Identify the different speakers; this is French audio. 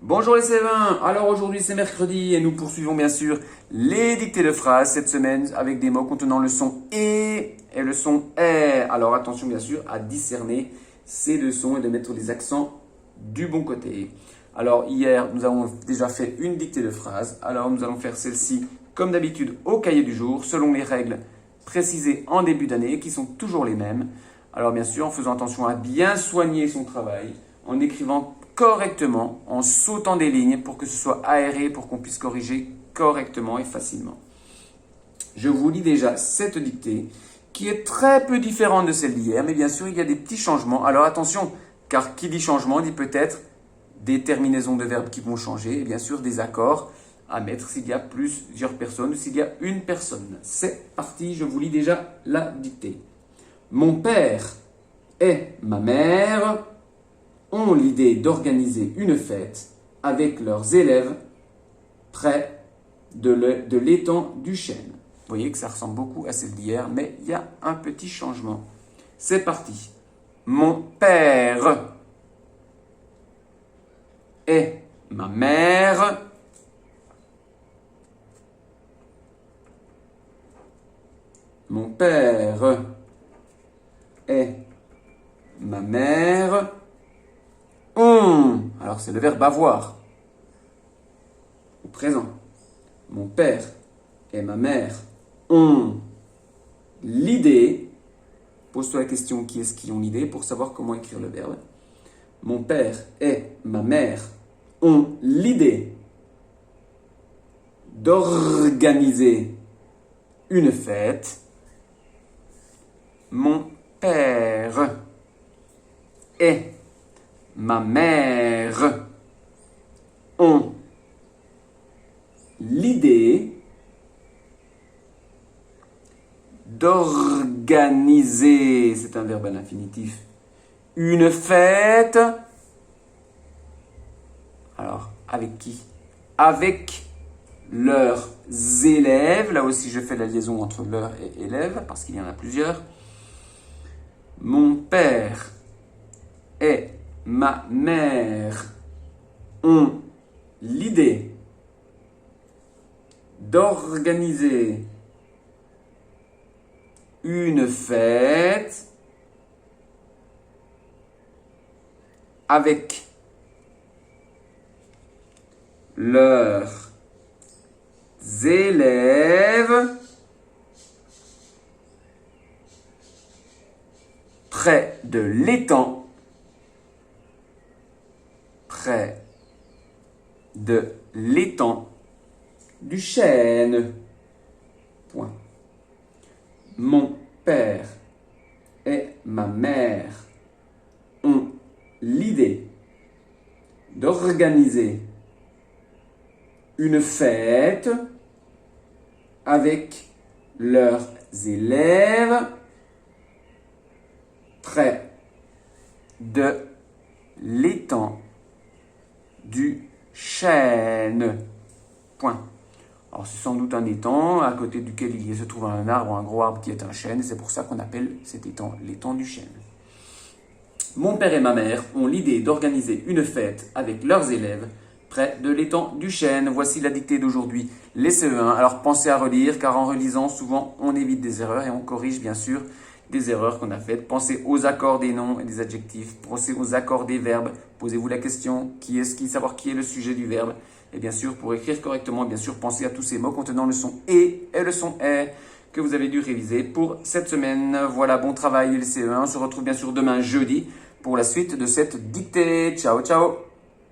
Speaker 1: Bonjour les CE1, alors aujourd'hui c'est mercredi et nous poursuivons bien sûr les dictées de phrases cette semaine avec des mots contenant le son et le son est. Alors attention bien sûr à discerner ces deux sons et de mettre les accents du bon côté. Alors hier nous avons déjà fait une dictée de phrases, alors nous allons faire celle-ci comme d'habitude au cahier du jour selon les règles précisées en début d'année qui sont toujours les mêmes. Alors bien sûr en faisant attention à bien soigner son travail, en écrivant correctement, en sautant des lignes pour que ce soit aéré, pour qu'on puisse corriger correctement et facilement. Je vous lis déjà cette dictée qui est très peu différente de celle d'hier, mais bien sûr il y a des petits changements. Alors attention, car qui dit changement dit peut-être des terminaisons de verbes qui vont changer et bien sûr des accords à mettre s'il y a plusieurs personnes ou s'il y a une personne. C'est parti, je vous lis déjà la dictée. Mon père et ma mère ont l'idée d'organiser une fête avec leurs élèves près de l'étang du Chêne. Vous voyez que ça ressemble beaucoup à celle d'hier, mais il y a un petit changement. C'est parti. Mon père et ma mère Mon père et ma mère ont. Alors c'est le verbe avoir au présent. Mon père et ma mère ont l'idée. Pose-toi la question qui est-ce qui ont l'idée pour savoir comment écrire le verbe. Mon père et ma mère ont l'idée d'organiser une fête. Mon père et ma mère ont l'idée d'organiser, c'est un verbe à l'infinitif, une fête. Alors, avec qui? Avec leurs élèves. Là aussi, je fais la liaison entre leurs et élèves parce qu'il y en a plusieurs. Mon père et ma mère ont l'idée d'organiser une fête avec leurs élèves près de l'étang du Chêne. Point. Mon père et ma mère ont l'idée d'organiser une fête avec leurs élèves près de l'étang du Chêne. Point. Alors c'est sans doute un étang à côté duquel il se trouve un arbre, un gros arbre qui est un chêne, et c'est pour ça qu'on appelle cet étang l'étang du Chêne. Mon père et ma mère ont l'idée d'organiser une fête avec leurs élèves près de l'étang du Chêne. Voici la dictée d'aujourd'hui, les CE1. Alors pensez à relire, car en relisant, souvent on évite des erreurs et on corrige bien sûr des erreurs qu'on a faites. Pensez aux accords des noms et des adjectifs, pensez aux accords des verbes. Posez-vous la question, savoir qui est le sujet du verbe. Et bien sûr, pour écrire correctement, bien sûr, pensez à tous ces mots contenant le son et le son est que vous avez dû réviser pour cette semaine. Voilà, bon travail les CE1. On se retrouve bien sûr demain jeudi pour la suite de cette dictée. Ciao, ciao!